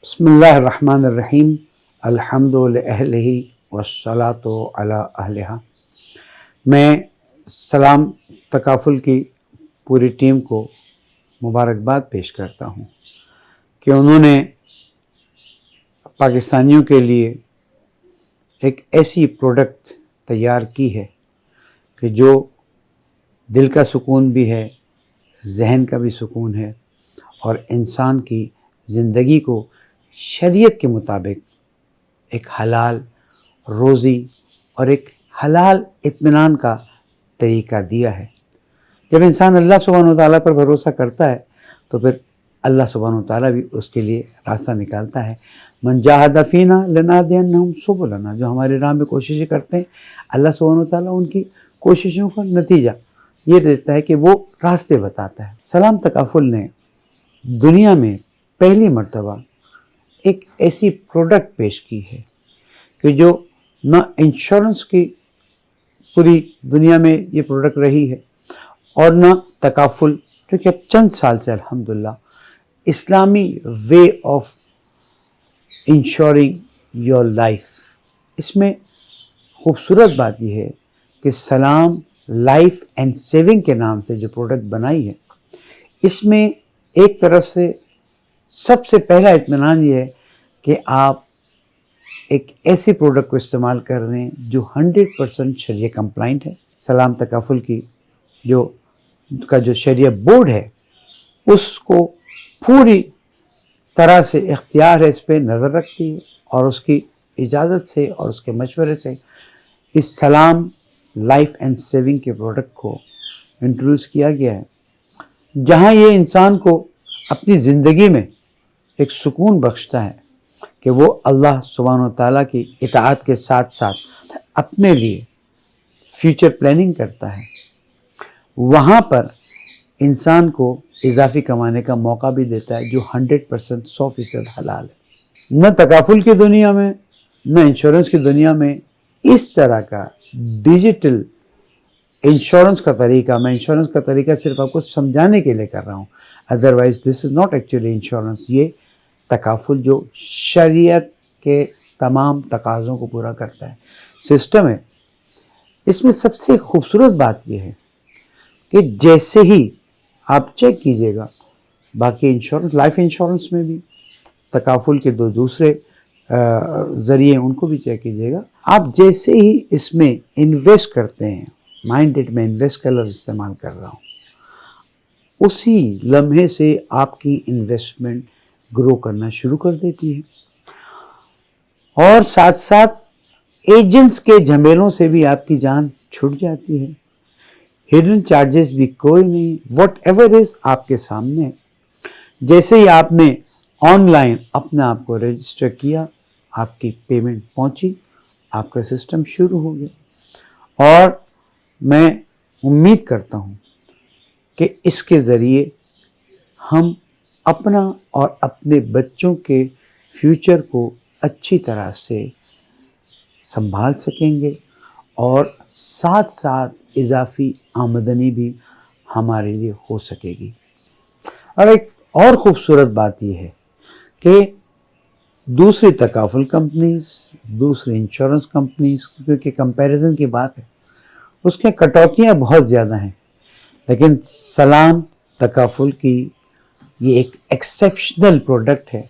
بسم اللہ الرحمن الرحیم الحمد للہ والصلاۃ علی اہلہا۔ میں سلام تکافل کی پوری ٹیم کو مبارکباد پیش کرتا ہوں کہ انہوں نے پاکستانیوں کے لیے ایک ایسی پروڈکٹ تیار کی ہے کہ جو دل کا سکون بھی ہے، ذہن کا بھی سکون ہے، اور انسان کی زندگی کو شریعت کے مطابق ایک حلال روزی اور ایک حلال اطمینان کا طریقہ دیا ہے۔ جب انسان اللہ سبحانہ وتعالیٰ پر بھروسہ کرتا ہے تو پھر اللہ سبحانہ وتعالیٰ بھی اس کے لیے راستہ نکالتا ہے۔ من جاہد فینا لنہدینہم سبلنا، جو ہماری راہ میں کوششیں کرتے ہیں، اللہ سبحانہ وتعالیٰ ان کی کوششوں کا نتیجہ یہ دیتا ہے کہ وہ راستے بتاتا ہے۔ سلام تکافل نے دنیا میں پہلی مرتبہ ایک ایسی پروڈکٹ پیش کی ہے کہ جو نہ انشورنس کی پوری دنیا میں یہ پروڈکٹ رہی ہے اور نہ تکافل، جو کہ اب چند سال سے الحمدللہ اسلامی way of insuring your life. اس میں خوبصورت بات یہ ہے کہ سلام لائف اینڈ سیونگ کے نام سے جو پروڈکٹ بنائی ہے، اس میں ایک طرف سے سب سے پہلا اطمینان یہ ہے کہ آپ ایک ایسی پروڈکٹ کو استعمال کر رہے ہیں جو 100% شریعہ کمپلائنٹ ہے۔ سلام تکافل کی جو شریعہ بورڈ ہے، اس کو پوری طرح سے اختیار ہے، اس پہ نظر رکھتی ہے، اور اس کی اجازت سے اور اس کے مشورے سے اس سلام لائف اینڈ سیونگ کے پروڈکٹ کو انٹروڈیوس کیا گیا ہے، جہاں یہ انسان کو اپنی زندگی میں ایک سکون بخشتا ہے کہ وہ اللہ سبحانہ وتعالیٰ کی اطاعت کے ساتھ ساتھ اپنے لیے فیوچر پلاننگ کرتا ہے۔ وہاں پر انسان کو اضافی کمانے کا موقع بھی دیتا ہے جو 100% 100% حلال ہے۔ نہ تکافل کی دنیا میں نہ انشورنس کی دنیا میں اس طرح کا ڈیجیٹل انشورنس کا طریقہ، میں انشورنس کا طریقہ صرف آپ کو سمجھانے کے لیے کر رہا ہوں، otherwise this is not actually insurance. یہ تکافل جو شریعت کے تمام تقاضوں کو پورا کرتا ہے سسٹم ہے۔ اس میں سب سے خوبصورت بات یہ ہے کہ جیسے ہی آپ چیک کیجئے گا، باقی انشورنس، لائف انشورنس میں بھی، تکافل کے دوسرے ذریعے ان کو بھی چیک کیجئے گا، آپ جیسے ہی اس میں انویسٹ کرتے ہیں، مائنڈ میں انویسٹ کا لفظ استعمال کر رہا ہوں، اسی لمحے سے آپ کی انویسٹمنٹ گرو کرنا شروع کر دیتی ہے، اور ساتھ ساتھ ایجنٹس کے جھمیلوں سے بھی آپ کی جان چھٹ جاتی ہے، ہڈن چارجز بھی کوئی نہیں، واٹ ایور از آپ کے سامنے۔ جیسے ہی آپ نے آن لائن اپنے آپ کو رجسٹر کیا، آپ کی پیمنٹ پہنچی، آپ کا سسٹم شروع ہو گیا، اور میں امید کرتا ہوں کہ اس کے ذریعے ہم اپنا اور اپنے بچوں کے فیوچر کو اچھی طرح سے سنبھال سکیں گے، اور ساتھ ساتھ اضافی آمدنی بھی ہمارے لیے ہو سکے گی۔ اور ایک اور خوبصورت بات یہ ہے کہ دوسری تکافل کمپنیز، دوسری انشورنس کمپنیز، کیونکہ کمپیریزن کی بات ہے، اس کے کٹوتیاں بہت زیادہ ہیں، لیکن سلام تکافل کی یہ ایک ایکسیپشنل پروڈکٹ ہے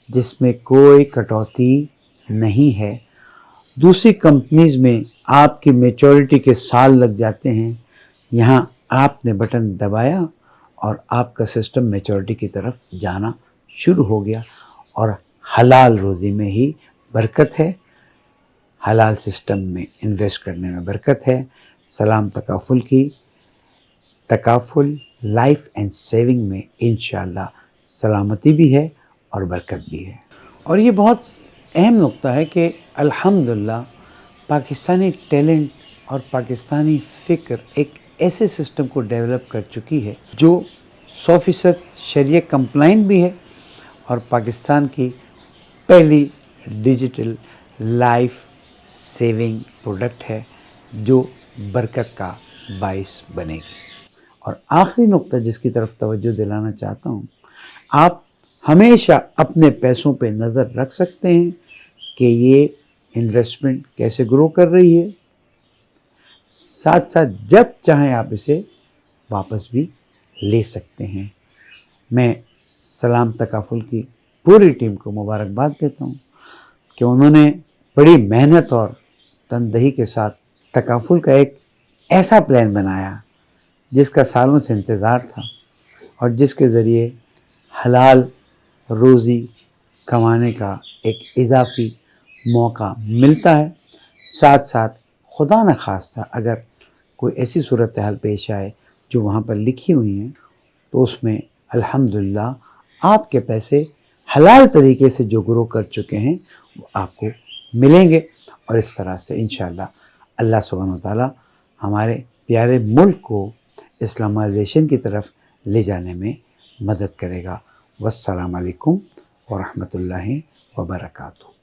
جس میں کوئی کٹوتی نہیں ہے۔ دوسری کمپنیز میں آپ کی میچورٹی کے سال لگ جاتے ہیں، یہاں آپ نے بٹن دبایا اور آپ کا سسٹم میچورٹی کی طرف جانا شروع ہو گیا، اور حلال روزی میں ہی برکت ہے، حلال سسٹم میں انویسٹ کرنے میں برکت ہے۔ سلام تکافل کی تکافل لائف اینڈ سیونگ میں انشاءاللہ سلامتی بھی ہے اور برکت بھی ہے۔ اور یہ بہت اہم نقطہ ہے کہ الحمدللہ پاکستانی ٹیلنٹ اور پاکستانی فکر ایک ایسے سسٹم کو ڈیولپ کر چکی ہے جو 100% شریعہ کمپلائنٹ بھی ہے، اور پاکستان کی پہلی ڈیجیٹل لائف سیونگ پروڈکٹ ہے جو برکت کا باعث بنے گی۔ اور آخری نقطہ جس کی طرف توجہ دلانا چاہتا ہوں، آپ ہمیشہ اپنے پیسوں پہ نظر رکھ سکتے ہیں کہ یہ انویسٹمنٹ کیسے گرو کر رہی ہے، ساتھ ساتھ جب چاہیں آپ اسے واپس بھی لے سکتے ہیں۔ میں سلام تکافل کی پوری ٹیم کو مبارکباد دیتا ہوں کہ انہوں نے بڑی محنت اور تندہی کے ساتھ تکافل کا ایک ایسا پلان بنایا جس کا سالوں سے انتظار تھا، اور جس کے ذریعے حلال روزی کمانے کا ایک اضافی موقع ملتا ہے۔ ساتھ ساتھ خدا نخواستہ اگر کوئی ایسی صورتحال پیش آئے جو وہاں پر لکھی ہوئی ہیں تو اس میں الحمدللہ آپ کے پیسے حلال طریقے سے جو گرو کر چکے ہیں وہ آپ کو ملیں گے، اور اس طرح سے انشاءاللہ اللہ سبحانہ وتعالی ہمارے پیارے ملک کو اسلامائزیشن کی طرف لے جانے میں مدد کرے گا۔ والسلام علیکم ورحمۃ اللہ وبرکاتہ۔